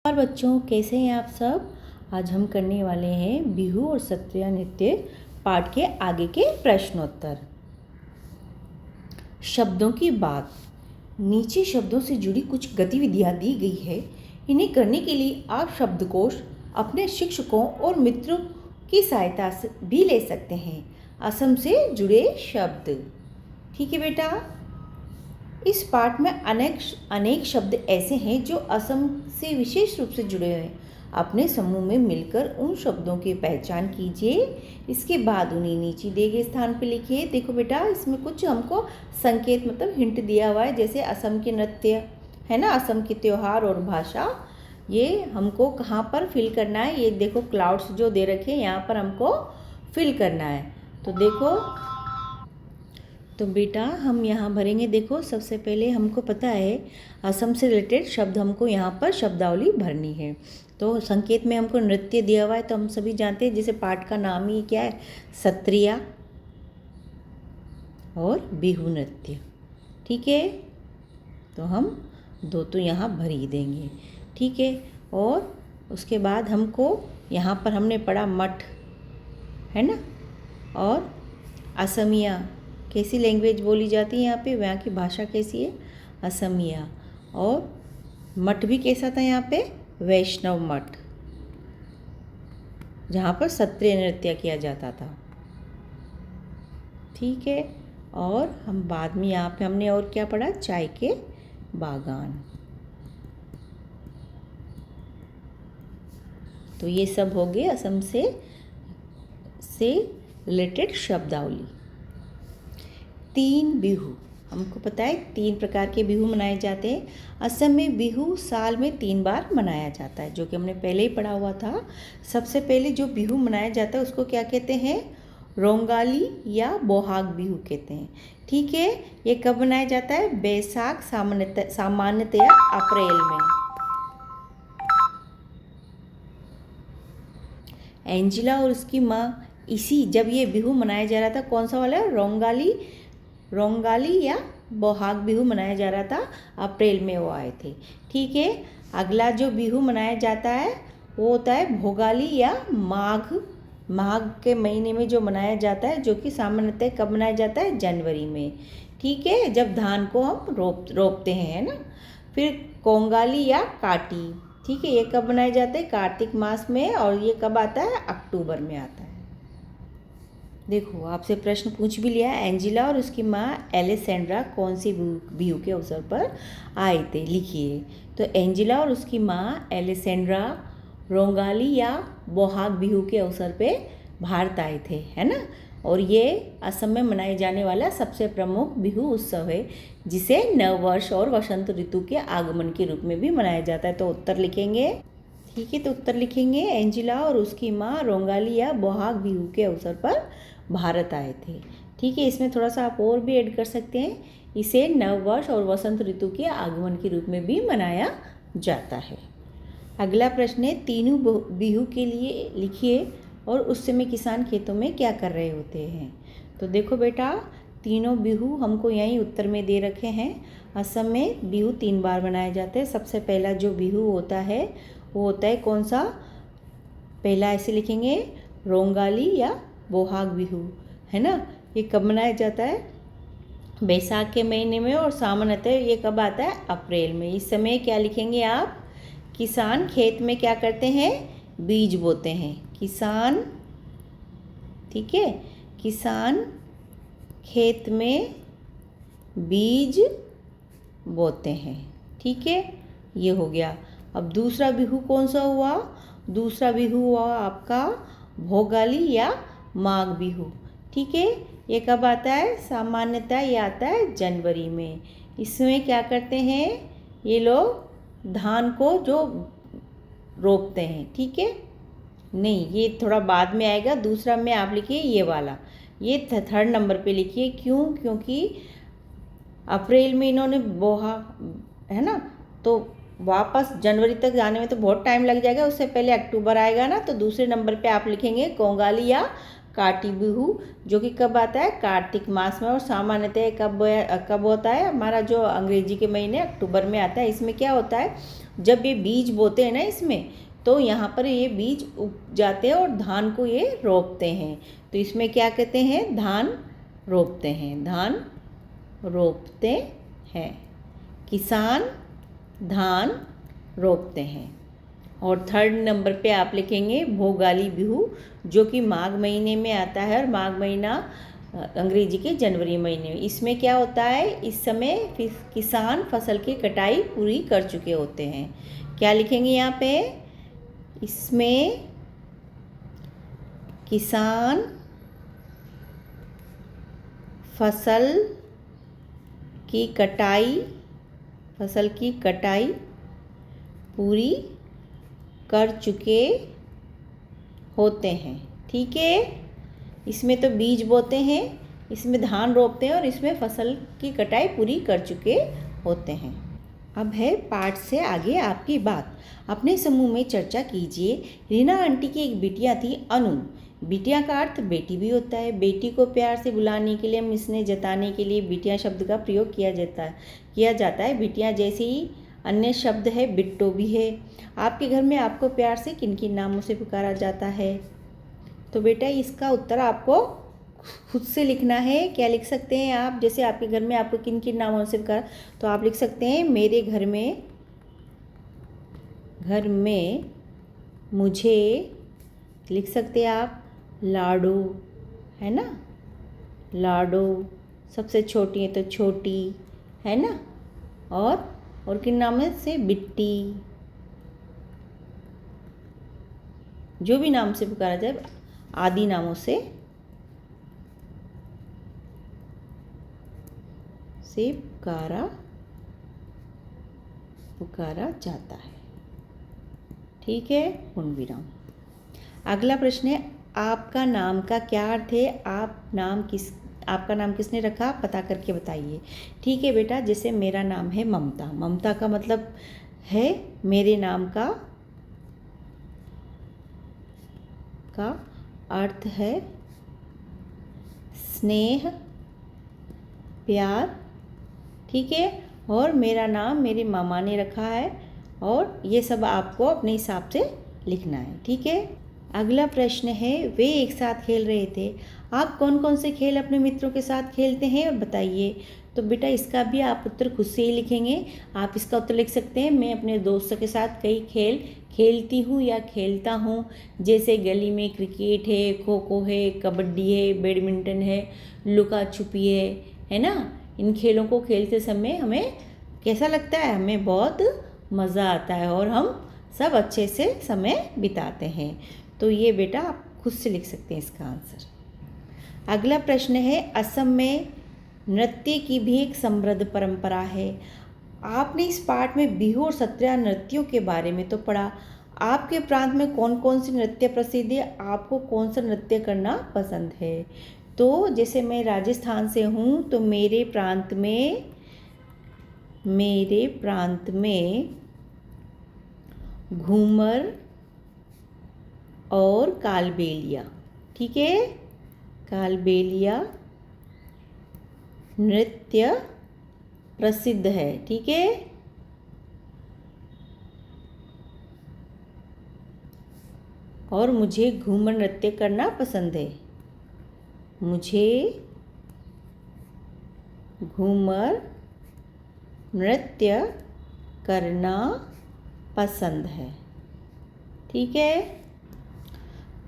और बच्चों, कैसे हैं आप सब। आज हम करने वाले हैं बिहू और सत्रिया नृत्य पाठ के आगे के प्रश्नोत्तर। शब्दों की बात। नीचे शब्दों से जुड़ी कुछ गतिविधियां दी गई है। इन्हें करने के लिए आप शब्दकोश अपने शिक्षकों और मित्रों की सहायता से भी ले सकते हैं। असम से जुड़े शब्द। ठीक है बेटा। इस पाठ में अनेक शब्द ऐसे हैं जो असम से विशेष रूप से जुड़े हुए हैं। अपने समूह में मिलकर उन शब्दों की पहचान कीजिए। इसके बाद उन्हें नीचे दिए गए स्थान पर लिखिए। देखो बेटा, इसमें कुछ हमको संकेत मतलब हिंट दिया हुआ है, जैसे असम के नृत्य है ना, असम के त्योहार और भाषा। ये हमको कहाँ पर फिल करना है, ये देखो क्लाउड्स जो दे रखे हैं यहाँ पर हमको फिल करना है। तो देखो, तो बेटा हम यहाँ भरेंगे। देखो, सबसे पहले हमको पता है असम से रिलेटेड शब्द हमको यहाँ पर शब्दावली भरनी है। तो संकेत में हमको नृत्य दिया हुआ है, तो हम सभी जानते हैं, जैसे पाठ का नाम ही क्या है, सत्रिया और बिहू नृत्य। ठीक है, तो हम दो तो यहाँ भर ही देंगे। ठीक है, और उसके बाद हमको यहाँ पर हमने पढ़ा मठ है ना, और असमिया कैसी लैंग्वेज बोली जाती है यहाँ पे, वहाँ की भाषा कैसी है, असमिया। और मठ भी कैसा था यहाँ पे, वैष्णव मठ, जहाँ पर सत्रिय नृत्य किया जाता था। ठीक है, और हम बाद में यहाँ पे हमने और क्या पढ़ा, चाय के बागान। तो ये सब हो गए असम से रिलेटेड शब्दावली। 3 बिहू। हमको पता है 3 प्रकार के बिहू मनाए जाते हैं। असम में बिहू साल में 3 बार मनाया जाता है, जो कि हमने पहले ही पढ़ा हुआ था। सबसे पहले जो बिहू मनाया जाता है उसको क्या कहते हैं, रोंगाली या बोहाग बिहू कहते हैं। ठीक है, ये कब मनाया जाता है, बैसाख सामान्यतया अप्रैल में। एंजिला और उसकी माँ, इसी जब ये बिहू मनाया जा रहा था, कौन सा वाला, रोंगाली या बोहाग बिहू मनाया जा रहा था, अप्रैल में वो आए थे। ठीक है, अगला जो बिहू मनाया जाता है वो होता है भोगाली या माघ के महीने में जो मनाया जाता है, जो कि सामान्यतः कब मनाया जाता है, जनवरी में। ठीक है, जब धान को हम रोपते हैं, है ना। फिर कोंगाली या काटी, ठीक है, ये कब मनाया जाता है, कार्तिक मास में, और ये कब आता है, अक्टूबर में आता है। देखो, आपसे प्रश्न पूछ भी लिया, एंजिला और उसकी माँ एलेसेंड्रा कौन सी बिहू के अवसर पर आए थे, लिखिए। तो एंजिला और उसकी माँ एलेसेंड्रा रोंगाली या बोहाग बिहू के अवसर पे भारत आए थे, है ना। और ये असम में मनाए जाने वाला सबसे प्रमुख बिहू उत्सव है, जिसे नववर्ष और वसंत ऋतु के आगमन के रूप में भी मनाया जाता है। तो उत्तर लिखेंगे। ठीक है, तो उत्तर लिखेंगे, एंजिला और उसकी माँ रोंगाली या बोहाग बिहू के अवसर पर भारत आए थे। ठीक है, इसमें थोड़ा सा आप और भी ऐड कर सकते हैं, इसे नववर्ष और वसंत ऋतु के आगमन के रूप में भी मनाया जाता है। अगला प्रश्न है, तीनों बिहू के लिए लिखिए और उस समय किसान खेतों में क्या कर रहे होते हैं। तो देखो बेटा, तीनों बिहू हमको यहीं उत्तर में दे रखे हैं। असम में बिहू 3 बार मनाए जाते हैं। सबसे पहला जो बिहू होता है वो होता है कौन सा, पहला ऐसे लिखेंगे, रोंगाली या बोहाग बिहू, है ना। ये कब मनाया जाता है, बैसाख के महीने में, और सामान्यतः ये कब आता है, अप्रैल में। इस समय क्या लिखेंगे आप, किसान खेत में क्या करते हैं, बीज बोते हैं। किसान, ठीक है, किसान खेत में बीज बोते हैं। ठीक है, ये हो गया। अब दूसरा बिहू कौन सा हुआ, दूसरा बिहू हुआ आपका भोगाली या माघ बिहू। ठीक है, ये कब आता है, सामान्यतः ये आता है जनवरी में। इसमें क्या करते हैं, ये लोग धान को जो रोपते हैं। ठीक है, नहीं, ये थोड़ा बाद में आएगा। दूसरा में आप लिखिए ये वाला, ये 3rd नंबर पे लिखिए। क्यों, क्योंकि अप्रैल में इन्होंने बोहा, है ना, तो वापस जनवरी तक जाने में तो बहुत टाइम लग जाएगा, उससे पहले अक्टूबर आएगा ना। तो दूसरे नंबर पे आप लिखेंगे कोंगाली या काटी बिहू, जो कि कब आता है, कार्तिक मास में, और सामान्यतः कब होता है, हमारा जो अंग्रेजी के महीने अक्टूबर में आता है। इसमें क्या होता है, जब ये बीज बोते हैं ना इसमें, तो यहाँ पर ये बीज उग जाते हैं और धान को ये रोपते हैं। तो इसमें क्या कहते हैं, धान रोपते हैं, धान रोपते हैं, किसान धान रोपते हैं। और थर्ड नंबर पे आप लिखेंगे भोगाली बिहू, जो कि माघ महीने में आता है, और माघ महीना अंग्रेजी के जनवरी महीने में। इसमें क्या होता है, इस समय किसान फसल की कटाई पूरी कर चुके होते हैं। क्या लिखेंगे यहाँ पे, इसमें किसान फसल की कटाई पूरी कर चुके होते हैं। ठीक है, इसमें तो बीज बोते हैं, इसमें धान रोपते हैं, और इसमें फसल की कटाई पूरी कर चुके होते हैं। अब है पाठ से आगे आपकी बात। अपने समूह में चर्चा कीजिए। रीना आंटी की एक बिटिया थी अनु। बिटिया का अर्थ बेटी भी होता है। बेटी को प्यार से बुलाने के लिए, हम स्नेह जताने के लिए बिटिया शब्द का प्रयोग किया जाता है। बिटिया जैसे ही अन्य शब्द है, बिट्टो भी है। आपके घर में आपको प्यार से किन किन नामों से पुकारा जाता है? तो बेटा इसका उत्तर आपको खुद से लिखना है। क्या लिख सकते हैं आप, जैसे आपके घर में आपको किन किन नामों से पुकारा, तो आप लिख सकते हैं मेरे घर में मुझे, लिख सकते हैं आप लाडो, है ना, लाडो। सबसे छोटी है तो छोटी, है ना। और किन नाम से, बिट्टी। जो भी नाम से पुकारा जाए, आदि नामों से पुकारा जाता है। ठीक है, पूर्ण विराम। अगला प्रश्न है, आपका नाम का क्या अर्थ है? आपका नाम किसने रखा, पता करके बताइए। ठीक है बेटा, जैसे मेरा नाम है ममता। ममता का मतलब है, मेरे नाम का अर्थ है स्नेह, प्यार। ठीक है, और मेरा नाम मेरे मामा ने रखा है, और ये सब आपको अपने हिसाब से लिखना है। ठीक है, अगला प्रश्न है, वे एक साथ खेल रहे थे। आप कौन कौन से खेल अपने मित्रों के साथ खेलते हैं और बताइए। तो बेटा इसका भी आप उत्तर खुद से ही लिखेंगे। आप इसका उत्तर लिख सकते हैं, मैं अपने दोस्तों के साथ कई खेल खेलती हूँ या खेलता हूँ। जैसे गली में क्रिकेट है, खो खो है, कबड्डी है, बैडमिंटन है, लुका छुपी है ना। इन खेलों को खेलते समय हमें कैसा लगता है, हमें बहुत मज़ा आता है, और हम सब अच्छे से समय बिताते हैं। तो ये बेटा आप खुद से लिख सकते हैं इसका आंसर। अगला प्रश्न है, असम में नृत्य की भी एक समृद्ध परंपरा है। आपने इस पाठ में बिहू और सत्रिया नृत्यों के बारे में तो पढ़ा। आपके प्रांत में कौन कौन सी नृत्य प्रसिद्ध है, आपको कौन सा नृत्य करना पसंद है? तो जैसे मैं राजस्थान से हूँ, तो मेरे प्रांत में घूमर और कालबेलिया, ठीक है, कालबेलिया नृत्य प्रसिद्ध है। ठीक है, और मुझे घूमर नृत्य करना पसंद है। मुझे घूमर नृत्य करना पसंद है। ठीक है,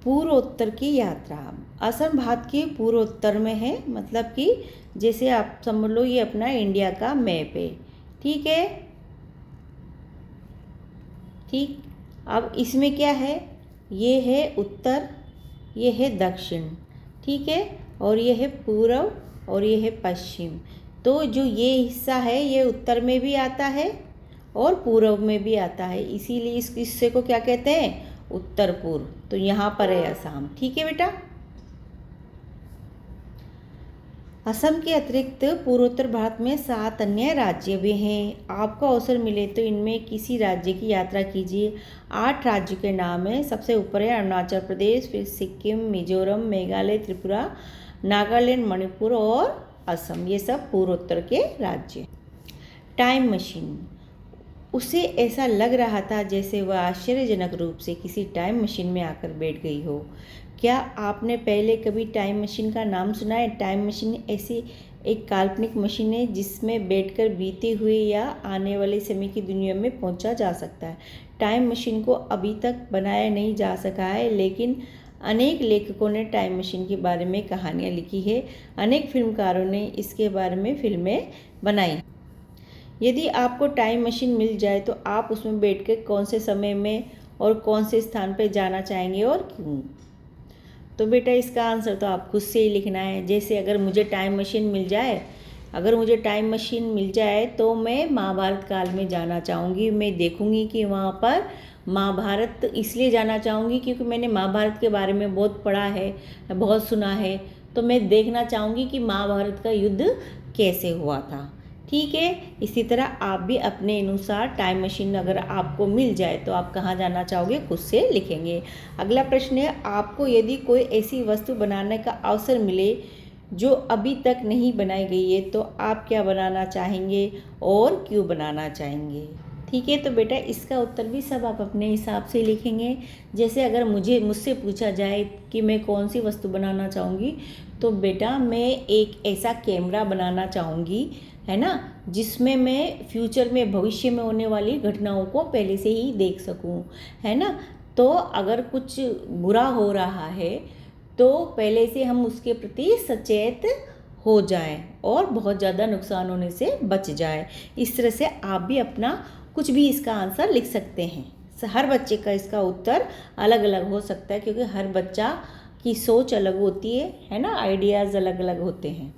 पूर्वोत्तर की यात्रा। असम भारत के पूर्वोत्तर में है, मतलब कि जैसे आप समझ लो ये अपना इंडिया का मैप है। ठीक है, ठीक। अब इसमें क्या है, ये है उत्तर, ये है दक्षिण, ठीक है, और ये है पूर्व और ये है पश्चिम। तो जो ये हिस्सा है ये उत्तर में भी आता है और पूर्व में भी आता है, इसीलिए इस हिस्से को क्या कहते हैं, उत्तर पूर्व। तो यहाँ पर है असम। ठीक है बेटा, असम के अतिरिक्त पूर्वोत्तर भारत में 7 अन्य राज्य भी हैं। आपको अवसर मिले तो इनमें किसी राज्य की यात्रा कीजिए। 8 राज्यों के नाम है। सबसे ऊपर है अरुणाचल प्रदेश, फिर सिक्किम, मिजोरम, मेघालय, त्रिपुरा, नागालैंड, मणिपुर और असम। ये सब पूर्वोत्तर के राज्य। Time machine. उसे ऐसा लग रहा था जैसे वह आश्चर्यजनक रूप से किसी टाइम मशीन में आकर बैठ गई हो। क्या आपने पहले कभी टाइम मशीन का नाम सुना है? टाइम मशीन ऐसी एक काल्पनिक मशीन है जिसमें बैठकर बीते हुए या आने वाले समय की दुनिया में पहुंचा जा सकता है। टाइम मशीन को अभी तक बनाया नहीं जा सका है, लेकिन अनेक लेखकों ने टाइम मशीन के बारे में कहानियाँ लिखी है। अनेक फिल्मकारों ने इसके बारे में फिल्में बनाई। यदि आपको टाइम मशीन मिल जाए तो आप उसमें बैठकर कौन से समय में और कौन से स्थान पर जाना चाहेंगे और क्यों? तो बेटा इसका आंसर तो आप खुद से ही लिखना है। जैसे अगर मुझे टाइम मशीन मिल जाए तो मैं महाभारत काल में जाना चाहूँगी। मैं देखूँगी कि वहाँ पर महाभारत इसलिए जाना चाहूँगी क्योंकि मैंने महाभारत के बारे में बहुत पढ़ा है, बहुत सुना है। तो मैं देखना चाहूँगी कि महाभारत का युद्ध कैसे हुआ था। ठीक है, इसी तरह आप भी अपने अनुसार टाइम मशीन अगर आपको मिल जाए तो आप कहाँ जाना चाहोगे, खुद से लिखेंगे। अगला प्रश्न है, आपको यदि कोई ऐसी वस्तु बनाने का अवसर मिले जो अभी तक नहीं बनाई गई है तो आप क्या बनाना चाहेंगे और क्यों बनाना चाहेंगे? ठीक है, तो बेटा इसका उत्तर भी सब आप अपने हिसाब से लिखेंगे। जैसे अगर मुझसे पूछा जाए कि मैं कौन सी वस्तु बनाना चाहूँगी, तो बेटा मैं एक ऐसा कैमरा बनाना चाहूँगी, है ना, जिसमें मैं फ्यूचर में, भविष्य में होने वाली घटनाओं को पहले से ही देख सकूं, है ना। तो अगर कुछ बुरा हो रहा है तो पहले से हम उसके प्रति सचेत हो जाएं और बहुत ज़्यादा नुकसान होने से बच जाए। इस तरह से आप भी अपना कुछ भी इसका आंसर लिख सकते हैं। हर बच्चे का इसका उत्तर अलग अलग हो सकता है क्योंकि हर बच्चा की सोच अलग होती है ना, आइडियाज़ अलग अलग होते हैं।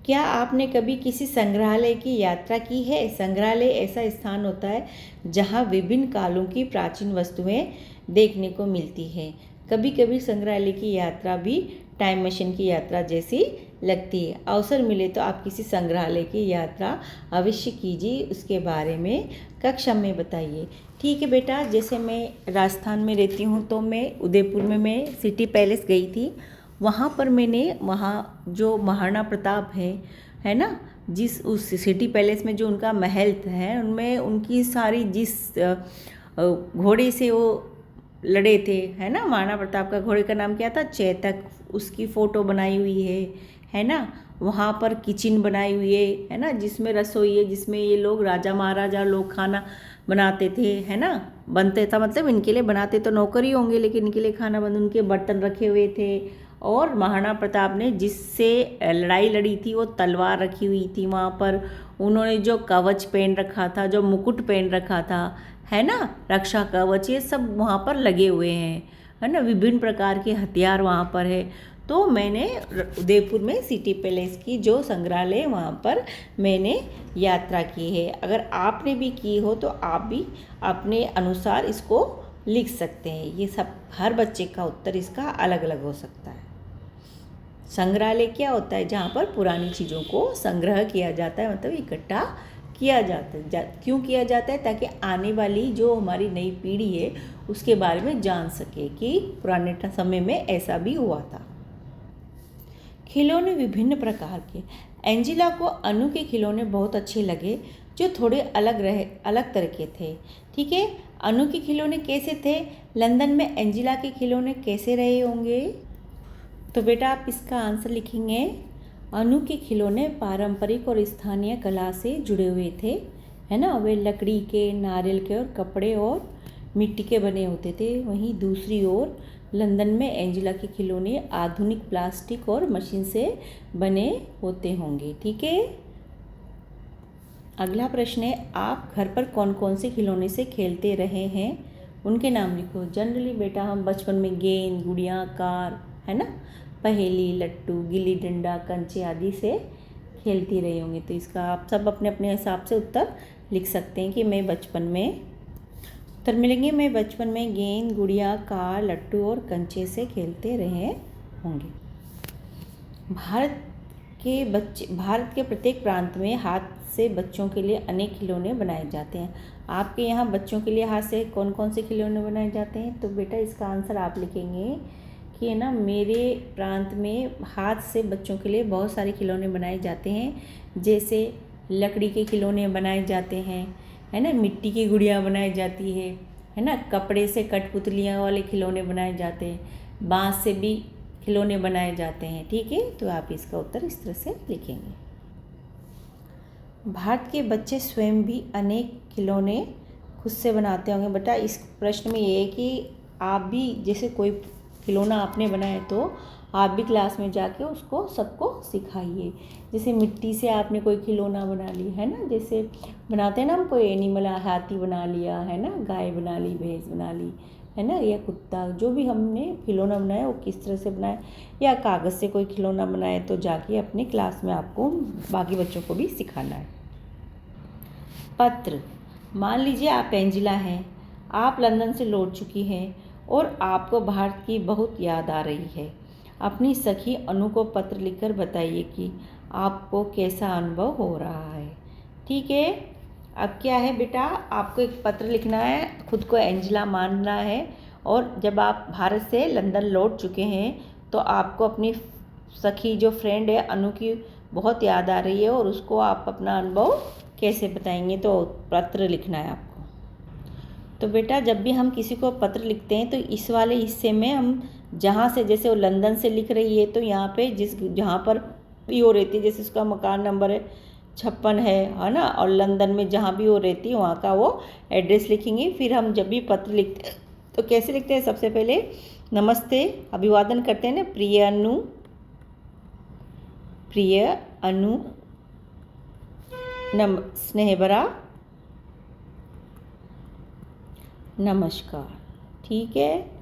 क्या आपने कभी किसी संग्रहालय की यात्रा की है? संग्रहालय ऐसा स्थान होता है जहां विभिन्न कालों की प्राचीन वस्तुएं देखने को मिलती हैं। कभी कभी संग्रहालय की यात्रा भी टाइम मशीन की यात्रा जैसी लगती है। अवसर मिले तो आप किसी संग्रहालय की यात्रा अवश्य कीजिए, उसके बारे में कक्षा में बताइए। ठीक है बेटा, जैसे मैं राजस्थान में रहती हूँ तो मैं उदयपुर में मैं सिटी पैलेस गई थी। वहाँ पर मैंने वहाँ जो महाराणा प्रताप है ना, उस सिटी पैलेस में जो उनका महल है, उनमें उनकी सारी जिस घोड़े से वो लड़े थे, है ना, महाराणा प्रताप का घोड़े का नाम क्या था, चेतक, उसकी फ़ोटो बनाई हुई है ना। वहाँ पर किचन बनाई हुई है ना, जिसमें रसोई है, जिसमें ये लोग राजा महाराजा लोग खाना बनाते थे, है ना, बनते था, मतलब इनके लिए बनाते तो नौकर ही होंगे लेकिन इनके लिए खाना बन, उनके बर्तन रखे हुए थे। और महाराणा प्रताप ने जिससे लड़ाई लड़ी थी वो तलवार रखी हुई थी वहाँ पर। उन्होंने जो कवच पहन रखा था, जो मुकुट पहन रखा था, है ना, रक्षा कवच, ये सब वहाँ पर लगे हुए हैं, है ना। विभिन्न प्रकार के हथियार वहाँ पर है। तो मैंने उदयपुर में सिटी पैलेस की जो संग्रहालय वहाँ पर मैंने यात्रा की है। अगर आपने भी की हो तो आप भी अपने अनुसार इसको लिख सकते हैं। ये सब हर बच्चे का उत्तर इसका अलग अलग हो सकता है। संग्रहालय क्या होता है? जहाँ पर पुरानी चीज़ों को संग्रह किया जाता है, मतलब इकट्ठा किया जाता है। क्यों किया जाता है? ताकि आने वाली जो हमारी नई पीढ़ी है उसके बारे में जान सके कि पुराने समय में ऐसा भी हुआ था। खिलौने विभिन्न प्रकार के। एंजिला को अनु के खिलौने बहुत अच्छे लगे जो थोड़े अलग तरह के थे। ठीक है, अनु के खिलौने कैसे थे? लंदन में एंजिला के खिलौने कैसे रहे होंगे? तो बेटा आप इसका आंसर लिखेंगे, अनु के खिलौने पारंपरिक और स्थानीय कला से जुड़े हुए थे, है ना। वे लकड़ी के, नारियल के और कपड़े और मिट्टी के बने होते थे। वहीं दूसरी ओर लंदन में एंजिला के खिलौने आधुनिक प्लास्टिक और मशीन से बने होते होंगे। ठीक है, अगला प्रश्न है, आप घर पर कौन कौन से खिलौने से खेलते रहे हैं, उनके नाम लिखो। जनरली बेटा हम बचपन में गेंद, गुड़िया, कार, है ना, पहेली, लट्टू, गिल्ली डंडा, कंचे आदि से खेलती रही होंगी। तो इसका आप सब अपने अपने हिसाब से उत्तर लिख सकते हैं कि मैं बचपन में, उत्तर मिलेंगे, मैं बचपन में गेंद, गुड़िया, कार, लट्टू और कंचे से खेलते रहे होंगे। भारत के प्रत्येक प्रांत में हाथ से बच्चों के लिए अनेक खिलौने बनाए जाते हैं। आपके यहाँ बच्चों के लिए हाथ से कौन कौन से खिलौने बनाए जाते हैं? तो बेटा इसका आंसर आप लिखेंगे कि है ना, मेरे प्रांत में हाथ से बच्चों के लिए बहुत सारे खिलौने बनाए जाते हैं। जैसे लकड़ी के खिलौने बनाए जाते हैं, है ना, मिट्टी की गुड़िया बनाई जाती है ना, कपड़े से कठपुतलियाँ वाले खिलौने बनाए जाते हैं, बांस से भी खिलौने बनाए जाते हैं। ठीक है, तो आप इसका उत्तर इस तरह से लिखेंगे। भारत के बच्चे स्वयं भी अनेक खिलौने खुद से बनाते होंगे। बेटा इस प्रश्न में ये है कि आप भी जैसे कोई खिलौना आपने बनाया तो आप भी क्लास में जाके उसको सबको सिखाइए। जैसे मिट्टी से आपने कोई खिलौना बना ली, है ना, जैसे बनाते हैं ना हम, कोई एनिमल, हाथी बना लिया, है ना, गाय बना ली, भैंस बना ली, है ना, या कुत्ता, जो भी हमने खिलौना बनाया वो किस तरह से बनाया, या कागज़ से कोई खिलौना बनाए, तो जाके अपने क्लास में आपको बाकी बच्चों को भी सिखाना है। पत्र। मान लीजिए आप एंजिला हैं, आप लंदन से लौट चुकी हैं और आपको भारत की बहुत याद आ रही है। अपनी सखी अनु को पत्र लिखकर बताइए कि आपको कैसा अनुभव हो रहा है। ठीक है, अब क्या है बेटा, आपको एक पत्र लिखना है, खुद को एंजिला मानना है, और जब आप भारत से लंदन लौट चुके हैं तो आपको अपनी सखी जो फ्रेंड है अनु की बहुत याद आ रही है, और उसको आप अपना अनुभव कैसे बताएंगे, तो पत्र लिखना है आपको। तो बेटा जब भी हम किसी को पत्र लिखते हैं तो इस वाले हिस्से में हम जहाँ से, जैसे वो लंदन से लिख रही है तो यहाँ पे जहाँ पर भी वो रहती है, जैसे उसका मकान नंबर है 56 है ना, और लंदन में जहाँ भी वो रहती है वहाँ का वो एड्रेस लिखेंगे। फिर हम जब भी पत्र लिखते हैं तो कैसे लिखते हैं, सबसे पहले नमस्ते, अभिवादन करते हैं ना, प्रिय अनु स्नेह भरा नमस्कार। ठीक है,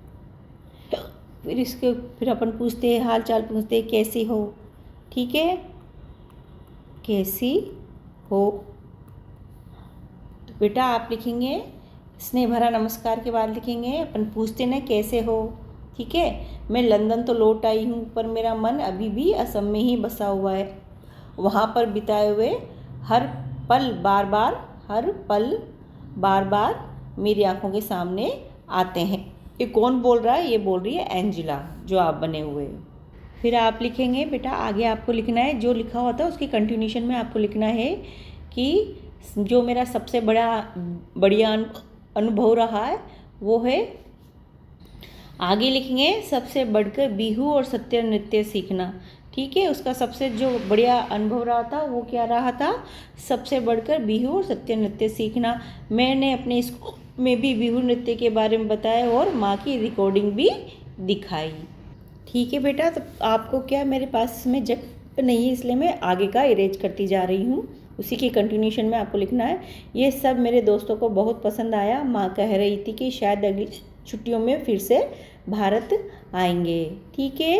फिर अपन पूछते हैं, हाल चाल पूछते हैं, कैसी हो। ठीक है, कैसी हो, तो बेटा आप लिखेंगे स्नेह भरा नमस्कार के बाद लिखेंगे, अपन पूछते ना कैसे हो। ठीक है, मैं लंदन तो लौट आई हूँ पर मेरा मन अभी भी असम में ही बसा हुआ है। वहाँ पर बिताए हुए हर पल बार बार मेरी आंखों के सामने आते हैं। ये कौन बोल रहा है, ये बोल रही है एंजिला, जो आप बने हुए हो। फिर आप लिखेंगे बेटा, आगे आपको लिखना है जो लिखा होता है उसकी कंटिन्यूशन में आपको लिखना है कि जो मेरा सबसे बढ़िया अनुभव रहा है वो है, आगे लिखेंगे सबसे बढ़कर बिहू और सत्य नृत्य सीखना। ठीक है, उसका सबसे जो बढ़िया अनुभव रहा था वो क्या रहा था, सबसे बढ़कर बिहू और सत्य नृत्य सीखना। मैंने अपने स्कूल में भी बिहू नृत्य के बारे में बताया और माँ की रिकॉर्डिंग भी दिखाई। ठीक है बेटा, तो आपको क्या, मेरे पास इसमें जगह नहीं है इसलिए मैं आगे का इरेज करती जा रही हूँ, उसी की कंटिन्यूशन में आपको लिखना है। ये सब मेरे दोस्तों को बहुत पसंद आया, माँ कह रही थी कि शायद अगली छुट्टियों में फिर से भारत आएंगे। ठीक है,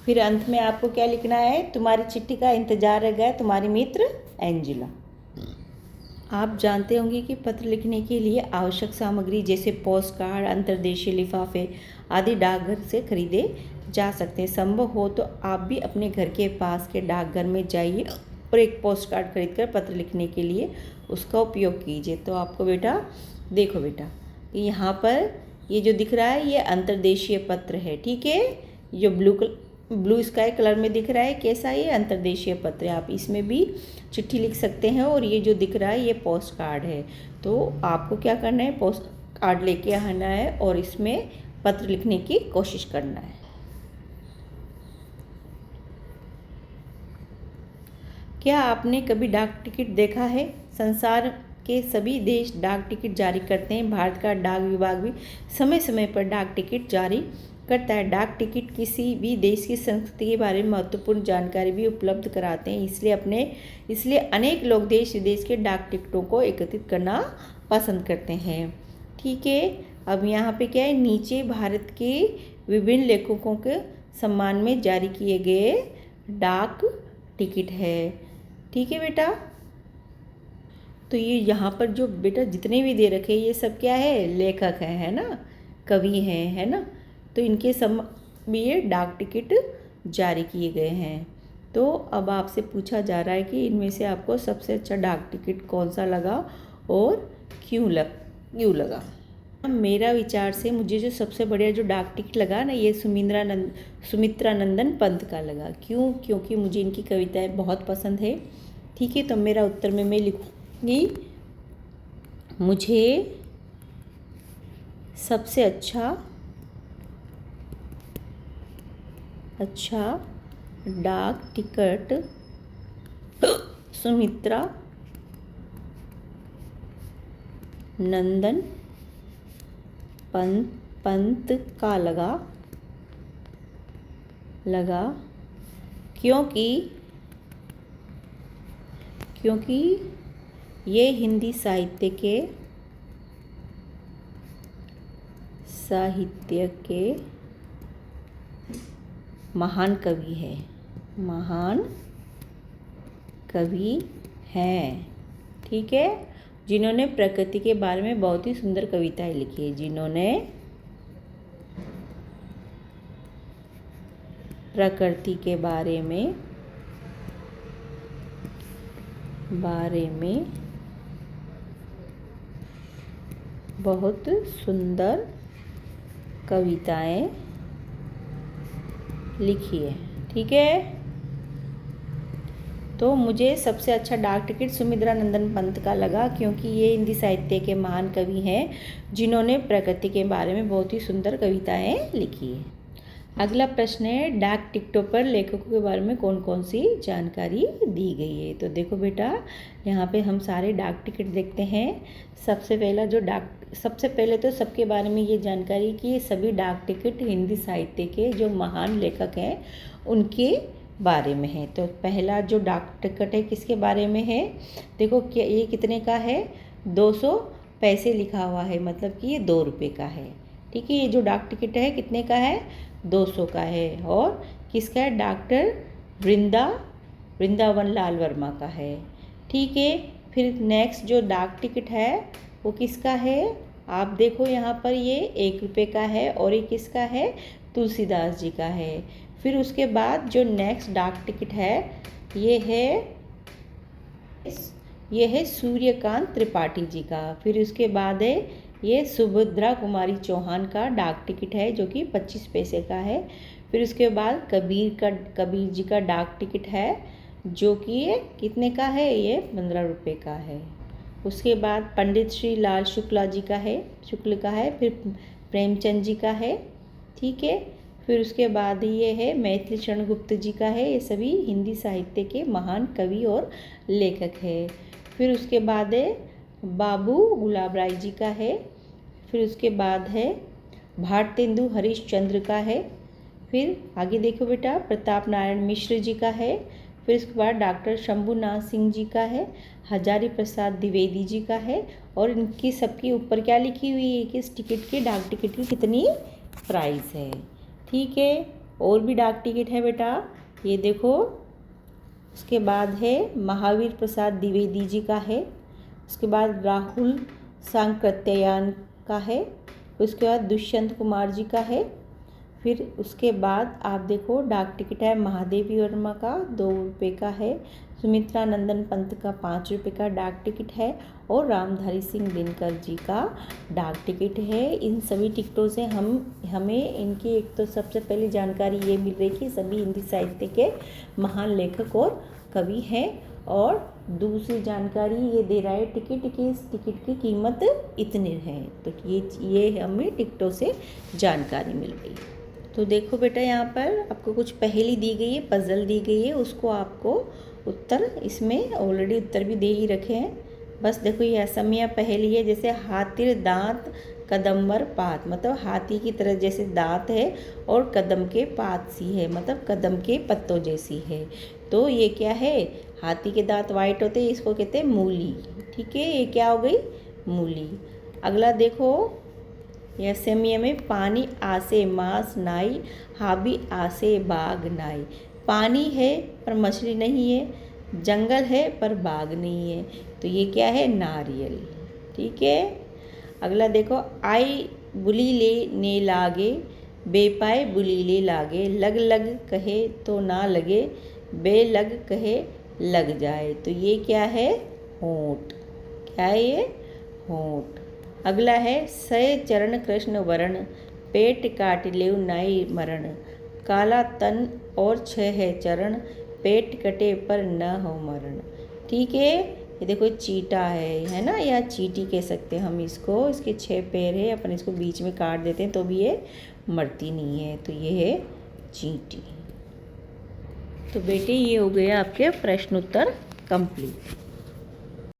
फिर अंत में आपको क्या लिखना है, तुम्हारी चिट्ठी का इंतजार रह गया, तुम्हारी मित्र एंजिला। आप जानते होंगे कि पत्र लिखने के लिए आवश्यक सामग्री जैसे पोस्ट कार्ड, अंतर्देशीय लिफाफे आदि डाकघर से खरीदे जा सकते हैं। संभव हो तो आप भी अपने घर के पास के डाकघर में जाइए और एक पोस्ट कार्ड खरीद कर पत्र लिखने के लिए उसका उपयोग कीजिए। तो आपको बेटा देखो बेटा, यहाँ पर ये जो दिख रहा है ये अंतर्देशीय पत्र है। ठीक है, जो ब्लू स्काई कलर में दिख रहा है कैसा, ये अंतर्देशीय पत्र है, आप इसमें भी चिट्ठी लिख सकते हैं। और ये जो दिख रहा है ये पोस्ट कार्ड है। तो आपको क्या करना है, पोस्ट कार्ड लेके आना है और इसमें पत्र लिखने की कोशिश करना है। क्या आपने कभी डाक टिकट देखा है? संसार के सभी देश डाक टिकट जारी करते हैं। भारत का डाक विभाग भी समय समय पर डाक टिकट जारी करता है। डाक टिकट किसी भी देश की संस्कृति के बारे में महत्वपूर्ण जानकारी भी उपलब्ध कराते हैं। इसलिए अनेक लोग देश विदेश के डाक टिकटों को एकत्रित करना पसंद करते हैं। ठीक है, अब यहाँ पे क्या है, नीचे भारत के विभिन्न लेखकों के सम्मान में जारी किए गए डाक टिकट है। ठीक है बेटा, तो ये यहाँ पर जो बेटा जितने भी दे रखे ये सब क्या है, लेखक हैं, है ना, कवि हैं, है ना, तो इनके भी ये डाक टिकट जारी किए गए हैं। तो अब आपसे पूछा जा रहा है कि इनमें से आपको सबसे अच्छा डाक टिकट कौन सा लगा और क्यों लगा। मेरा विचार से मुझे जो सबसे बढ़िया जो डाक टिकट लगा ना, ये सुमित्रा नंदन पंत का लगा। क्यों? क्योंकि मुझे इनकी कविताएं बहुत पसंद है। ठीक है, तो मेरा उत्तर में मैं लिखूँगी, मुझे सबसे अच्छा डाक टिकट सुमित्रा नंदन पंत का लगा क्योंकि ये हिंदी साहित्य के महान कवि हैं। ठीक है, जिन्होंने प्रकृति के बारे में बहुत ही सुंदर कविताएं लिखी है। जिन्होंने प्रकृति के बारे में बहुत सुंदर कविताएं लिखी है। ठीक है, तो मुझे सबसे अच्छा डाक टिकट सुमित्रा नंदन पंत का लगा, क्योंकि ये हिंदी साहित्य के महान कवि हैं जिन्होंने प्रकृति के बारे में बहुत ही सुंदर कविताएं लिखी है। अगला प्रश्न है, डाक टिकटों पर लेखकों के बारे में कौन कौन सी जानकारी दी गई है। तो देखो बेटा, यहाँ पे हम सारे डाक टिकट देखते हैं। सबसे पहले तो सबके बारे में ये जानकारी कि ये सभी डाक टिकट हिंदी साहित्य के जो महान लेखक हैं उनके बारे में है। तो पहला जो डाक टिकट है किसके बारे में है? देखो क्या ये कितने का है? 200 पैसे लिखा हुआ है, मतलब कि ये 2 रुपये का है। ठीक है, ये जो डाक टिकट है कितने का है? 200 का है। और किसका है? डॉक्टर वृंदावन लाल वर्मा का है। ठीक है, फिर नेक्स्ट जो डाक टिकट है वो किसका है? आप देखो यहाँ पर ये 1 रुपये का है, और ये किसका है? तुलसीदास जी का है। फिर उसके बाद जो नेक्स्ट डाक टिकट है ये है सूर्यकांत त्रिपाठी जी का। फिर उसके बाद है ये सुभद्रा कुमारी चौहान का डाक टिकट है जो कि 25 पैसे का है। फिर उसके बाद कबीर जी का डाक टिकट है जो कि ये कितने का है? ये 15 रुपये का है। उसके बाद पंडित श्री लाल शुक्ल का है। फिर प्रेमचंद जी का है। ठीक है, फिर उसके बाद ये है मैथिली शरण गुप्त जी का है। ये सभी हिंदी साहित्य के महान कवि और लेखक है। फिर उसके बाद है बाबू गुलाब राय जी का है। फिर उसके बाद है भारतेंदु हरिश्चंद्र का है। फिर आगे देखो बेटा, प्रताप नारायण मिश्र जी का है। फिर उसके बाद डॉक्टर शंभुनाथ सिंह जी का है। हजारी प्रसाद द्विवेदी जी का है। और इनकी सबके ऊपर क्या लिखी हुई है कि इस टिकट के डाक टिकट की कितनी प्राइस है। ठीक है, और भी डाक टिकट है बेटा, ये देखो। उसके बाद है महावीर प्रसाद द्विवेदी जी का है। उसके बाद राहुल सांकृत्यायन का है। उसके बाद दुष्यंत कुमार जी का है। फिर उसके बाद आप देखो डाक टिकट है महादेवी वर्मा का 2 रुपये का है। सुमित्रा नंदन पंत का 5 रुपये का डाक टिकट है। और रामधारी सिंह दिनकर जी का डाक टिकट है। इन सभी टिकटों से हमें इनकी एक तो सबसे पहले जानकारी ये मिल रही कि सभी हिंदी साहित्य के महान लेखक और कवि हैं। और दूसरी जानकारी ये दे रहा है टिकट की, इस टिकट की कीमत इतनी है। तो ये हमें टिकटों से जानकारी मिल गई। तो देखो बेटा, यहाँ पर आपको कुछ पहेली दी गई है, पजल दी गई है, उसको आपको उत्तर इसमें ऑलरेडी उत्तर भी दे ही रखे हैं। बस देखो ये असमिया पहेली है, जैसे हाथिर दांत कदम्बर पात, मतलब हाथी की तरह जैसे दांत है और कदम के पात सी है, मतलब कदम के पत्तों जैसी है। तो ये क्या है? हाथी के दांत वाइट होते हैं, इसको कहते हैं मूली। ठीक है, ये क्या हो गई? मूली। अगला देखो, यह असमिया में पानी आसे मास नाई, हाबी आसे बाग नाई। पानी है पर मछली नहीं है, जंगल है पर बाग नहीं है, तो ये क्या है? नारियल। ठीक है, अगला देखो, आई बुली ले ने लागे, बेपाए बुली ले लागे, लग लग कहे तो ना लगे, बेलग कहे लग जाए, तो ये क्या है? होंठ। क्या है ये? होंठ। अगला है सय चरण कृष्ण वरण, पेट काट लेव नाई मरण। काला तन और छह है चरण, पेट कटे पर न हो मरण। ठीक है, ये देखो चीटा है ना, या चीटी कह सकते हैं हम इसको। इसके 6 पैर है, अपन इसको बीच में काट देते हैं तो भी ये मरती नहीं है, तो ये है चींटी। तो बेटे ये हो गया आपके प्रश्न उत्तर कंप्लीट।